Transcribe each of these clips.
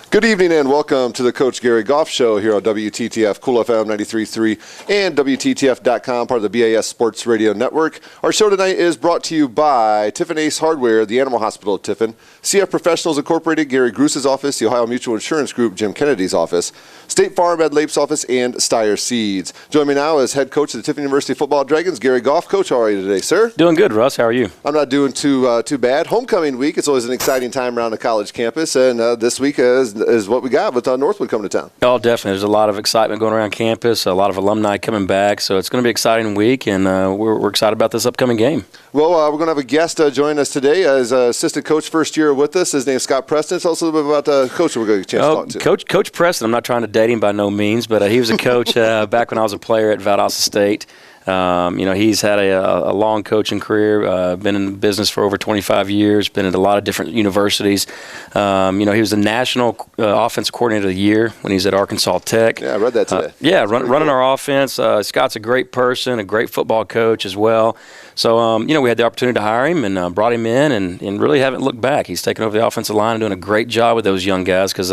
Good evening and welcome to the Coach Gary Goff Show here on WTTF, Cool FM 93.3 and WTTF.com, part of the BAS Sports Radio Network. Our show tonight is brought to you by Tiffin Ace Hardware, the Animal Hospital of Tiffin, CF Professionals Incorporated, Gary Gruse's office, the Ohio Mutual Insurance Group, Jim Kennedy's office, State Farm, Ed Lape's office, and Steyer Seeds. Join me now as head coach of the Tiffin University Football Dragons, Gary Goff. Coach, how are you today, sir? Doing good, Russ. How are you? I'm not doing too bad. Homecoming week, it's always an exciting time around the college campus, and this week is what we got with Northwood coming to town. Oh, definitely. There's a lot of excitement going around campus, a lot of alumni coming back, so it's going to be an exciting week, and we're excited about this upcoming game. Well, we're going to have a guest join us today as assistant coach first year with us. His name's Scott Preston. Tell us a little bit about the coach we're going to get a chance to talk to. Coach Preston, I'm not trying to date him by no means, but he was a coach back when I was a player at Valdosta State. He's had a long coaching career, been in business for over 25 years, been at a lot of different universities. He was the national offense coordinator of the year when he was at Arkansas Tech. Yeah, I read that today. Running our offense. Scott's a great person, a great football coach as well. So, we had the opportunity to hire him and brought him in and really haven't looked back. He's taken over the offensive line and doing a great job with those young guys because,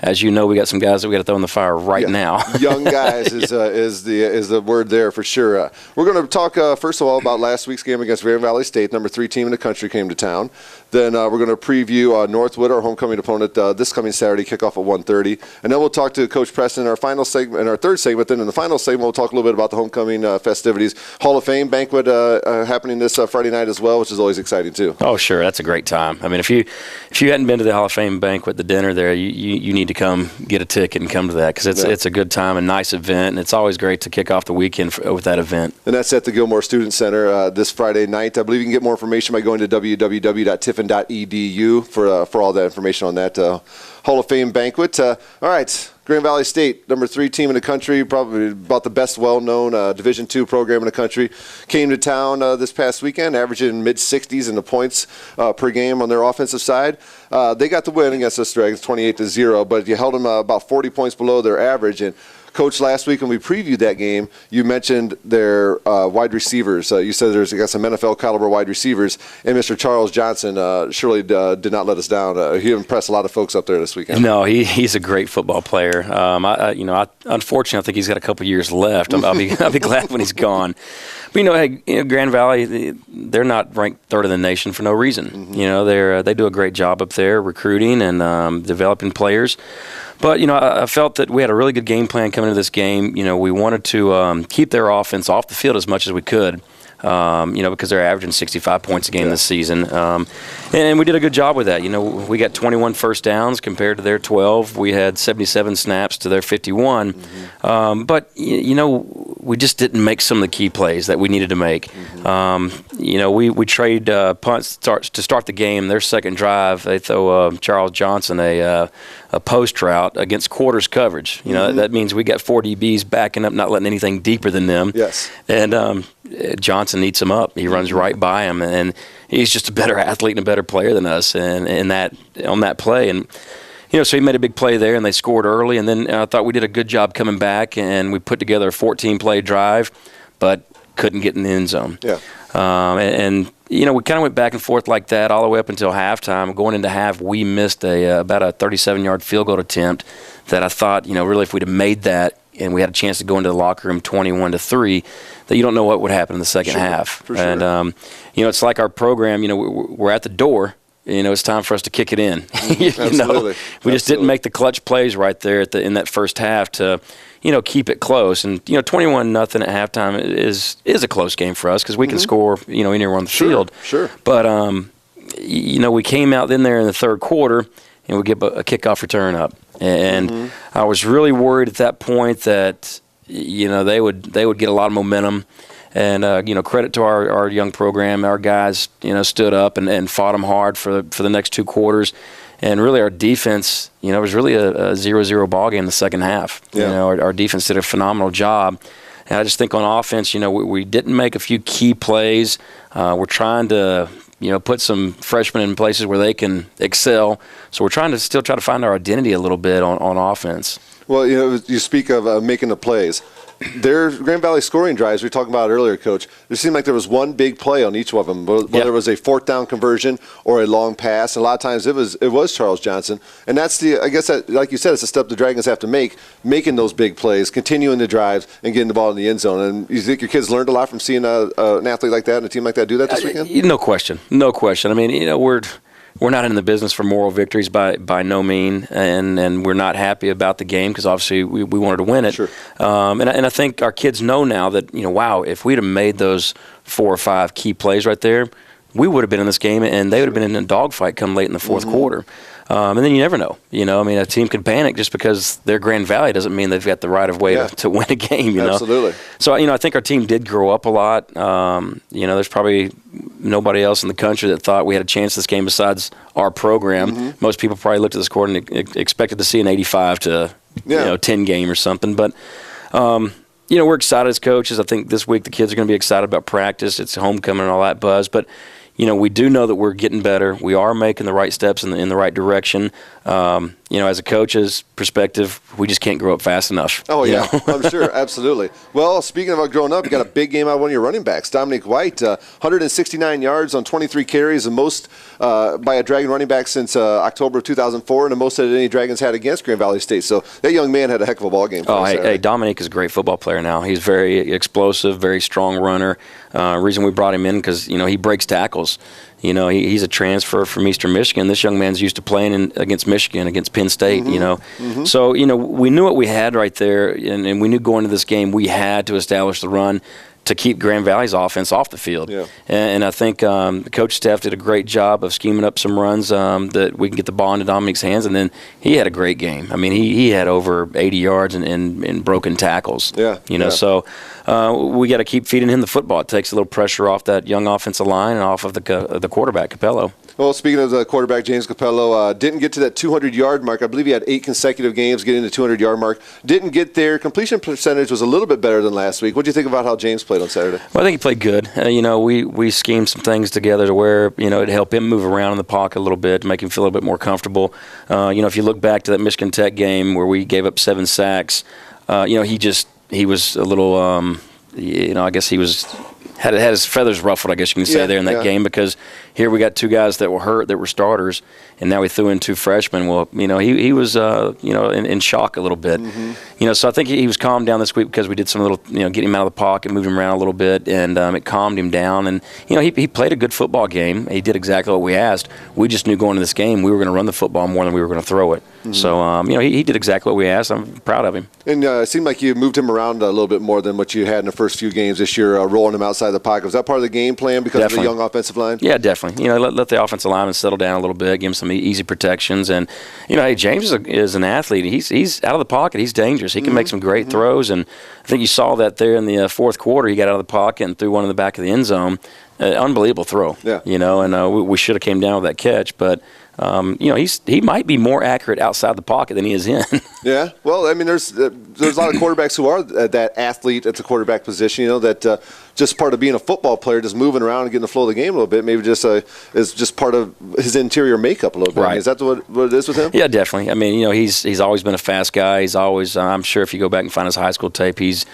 as you know, we got some guys that we got to throw in the fire right now. Young guys is the word there for sure. We're going to talk, first of all, about last week's game against Grand Valley State. Number 3 team in the country came to town. Then we're going to preview Northwood, our homecoming opponent, this coming Saturday, kickoff at 1:30. And then we'll talk to Coach Preston in our final segment, in our third segment. Then in the final segment, we'll talk a little bit about the homecoming festivities. Hall of Fame banquet happening this Friday night as well, which is always exciting too. Oh, sure. That's a great time. I mean, if you hadn't been to the Hall of Fame banquet, the dinner there, you need to come get a ticket and come to that because it's a good time, a nice event, and it's always great to kick off the weekend with that event. And that's at the Gilmore Student Center this Friday night. I believe you can get more information by going to www.tiffin.edu for all that information on that Hall of Fame banquet. All right, Grand Valley State, number 3 team in the country, probably about the best well-known Division II program in the country, came to town this past weekend, averaging mid-60s in the points per game on their offensive side. They got the win against us Dragons, 28-0, but you held them about 40 points below their average. And Coach, last week when we previewed that game, you mentioned their wide receivers. You said they got some NFL caliber wide receivers, and Mr. Charles Johnson surely did not let us down. He impressed a lot of folks up there this weekend. No, he's a great football player. Unfortunately, I think he's got a couple years left. I'll be glad when he's gone. But Grand Valley, they're not ranked 3rd in the nation for no reason. Mm-hmm. They do a great job up there recruiting and developing players. But, I felt that we had a really good game plan coming into this game. We wanted to keep their offense off the field as much as we could, because they're averaging 65 points a game this season. And we did a good job with that. We got 21 first downs compared to their 12. We had 77 snaps to their 51. Mm-hmm. But, we just didn't make some of the key plays that we needed to make. Mm-hmm. We trade punts to start the game. Their second drive, they throw Charles Johnson a post route against quarters coverage. That means we got 4 DBs backing up, not letting anything deeper than them. Yes. And Johnson eats him up. He runs right by him, and he's just a better athlete and a better player than us. And on that play, and so he made a big play there, and they scored early. And then I thought we did a good job coming back, and we put together a 14-play drive, but couldn't get in the end zone. Yeah. We kind of went back and forth like that all the way up until halftime. Going into half, we missed about a 37-yard field goal attempt that I thought, really if we'd have made that and we had a chance to go into the locker room 21-3, that you don't know what would happen in the second half. For sure. And, it's like our program, we're at the door. It's time for us to kick it in. Absolutely. We just didn't make the clutch plays right there in that first half to, keep it close. And 21-0 at halftime is a close game for us because we can score, anywhere on the field. Sure. But we came out in there in the third quarter and we get a kickoff return up. And I was really worried at that point that they would get a lot of momentum. And, credit to our young program. Our guys, stood up and fought them hard for the next 2 quarters. And really our defense, it was really a 0-0 ball game in the second half. Yeah. Our defense did a phenomenal job. And I just think on offense, we didn't make a few key plays. We're trying to, put some freshmen in places where they can excel. So we're trying to still try to find our identity a little bit on offense. Well, you speak of making the plays. their Grand Valley scoring drives we were talking about earlier, Coach, there seemed like there was one big play on each of them, whether it was a fourth down conversion or a long pass. And a lot of times it was Charles Johnson. And that's I guess, like you said, it's a step the Dragons have to make, making those big plays, continuing the drives, and getting the ball in the end zone. And you think your kids learned a lot from seeing an athlete like that and a team like that do that this weekend? No question. No question. I mean, we're not in the business for moral victories by no mean, and we're not happy about the game because obviously we wanted to win it. Sure. And I think our kids know now that, wow, if we'd have made those 4 or 5 key plays right there, we would have been in this game, and they would have been in a dogfight come late in the fourth quarter. And then you never know. I mean, a team could panic just because they're Grand Valley doesn't mean they've got the right of way to win a game, Absolutely. So, I think our team did grow up a lot. There's probably nobody else in the country that thought we had a chance this game besides our program. Most people probably looked at the score and expected to see an 85 to 10 game or something. But, we're excited as coaches. I think this week the kids are going to be excited about practice. It's homecoming and all that buzz. But, we do know that we're getting better. We are making the right steps in the right direction. As a coach's perspective, we just can't grow up fast enough. Oh, yeah, I'm sure. Absolutely. Well, speaking about growing up, you got a big game out of one of your running backs, Dominic White, 169 yards on 23 carries, the most by a Dragon running back since October of 2004, and the most that any Dragons had against Grand Valley State. So that young man had a heck of a ball game. Hey, Dominic is a great football player now. He's very explosive, very strong runner. Reason we brought him in because, he breaks tackles. He's a transfer from Eastern Michigan. This young man's used to playing against Michigan, against Penn State, So, we knew what we had right there, and we knew going into this game we had to establish the run to keep Grand Valley's offense off the field. Yeah. And I think the coach staff did a great job of scheming up some runs that we can get the ball into Dominic's hands, and then he had a great game. I mean, he had over 80 yards and broken tackles. So we got to keep feeding him the football. It takes a little pressure off that young offensive line and off of the quarterback, Capello. Well, speaking of the quarterback, James Capello, didn't get to that 200-yard mark. I believe he had 8 consecutive games getting the 200-yard mark. Didn't get there. Completion percentage was a little bit better than last week. What do you think about how James played on Saturday? Well, I think he played good. We schemed some things together to where, it'd help him move around in the pocket a little bit, to make him feel a little bit more comfortable. If you look back to that Michigan Tech game where we gave up 7 sacks, he was a little, I guess he had his feathers ruffled, I guess you can say, there in that game, because here we got 2 guys that were hurt, that were starters, and now we threw in 2 freshmen. Well, he was, in shock a little bit. So I think he was calmed down this week because we did some little, get him out of the pocket, move him around a little bit, and it calmed him down. And, he played a good football game. He did exactly what we asked. We just knew going into this game we were going to run the football more than we were going to throw it. So, he did exactly what we asked. I'm proud of him. And it seemed like you moved him around a little bit more than what you had in the first few games this year, rolling him outside the pocket. Was that part of the game plan because of the young offensive line? Yeah, definitely. Let the offensive lineman settle down a little bit, give him some easy protections. And, hey, James is an athlete. He's out of the pocket. He's dangerous. He can make some great throws. And I think you saw that there in the fourth quarter. He got out of the pocket and threw one in the back of the end zone. Unbelievable throw. Yeah. And we should have came down with that catch. But, he might be more accurate outside the pocket than he is in. Yeah. Well, I mean, there's a lot of quarterbacks who are that athlete at the quarterback position, that just part of being a football player, just moving around and getting the flow of the game a little bit, maybe just is just part of his interior makeup a little bit. Right. I mean, is that what it is with him? Yeah, definitely. I mean, he's always been a fast guy. He's always, I'm sure if you go back and find his high school tape, he's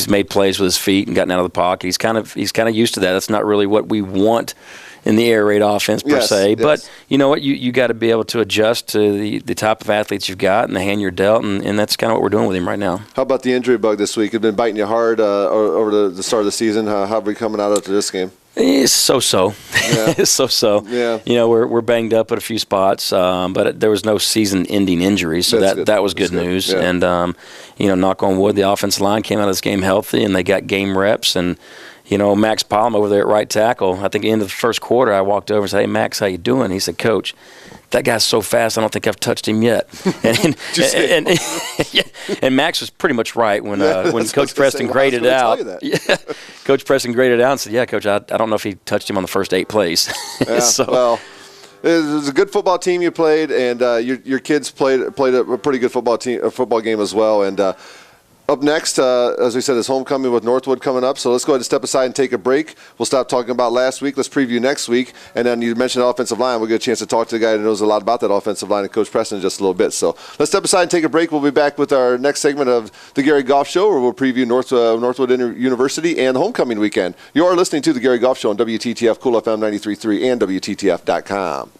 made plays with his feet and gotten out of the pocket. He's kind of used to that. That's not really what we want in the air raid offense per se. Yes. But you know what? You got to be able to adjust to the type of athletes you've got and the hand you're dealt, and that's kind of what we're doing with him right now. How about the injury bug this week? It's been biting you hard over the start of the season. How are we coming out after this game? It's so-so. Yeah. It's so-so. Yeah. We're banged up at a few spots, but there was no season-ending injury, so that was good news. Yeah. And knock on wood, the offensive line came out of this game healthy, and they got game reps. And Max Palm over there at right tackle, I think at the end of the first quarter, I walked over and said, "Hey, Max, how you doing?" He said, "Coach, that guy's so fast, I don't think I've touched him yet." And Max was pretty much right when Coach Preston graded it out. Yeah, Coach Preston graded it out and said, "Yeah, Coach, I don't know if he touched him on the first 8 plays." Yeah, well, it was a good football team you played, and your kids played a pretty good football game as well. And Up next, as we said, is homecoming with Northwood coming up. So let's go ahead and step aside and take a break. We'll stop talking about last week. Let's preview next week. And then you mentioned the offensive line. We'll get a chance to talk to the guy who knows a lot about that offensive line, and Coach Preston, in just a little bit. So let's step aside and take a break. We'll be back with our next segment of the Gary Goff Show, where we'll preview Northwood University and homecoming weekend. You are listening to the Gary Goff Show on WTTF Cool FM 93.3 and WTTF.com.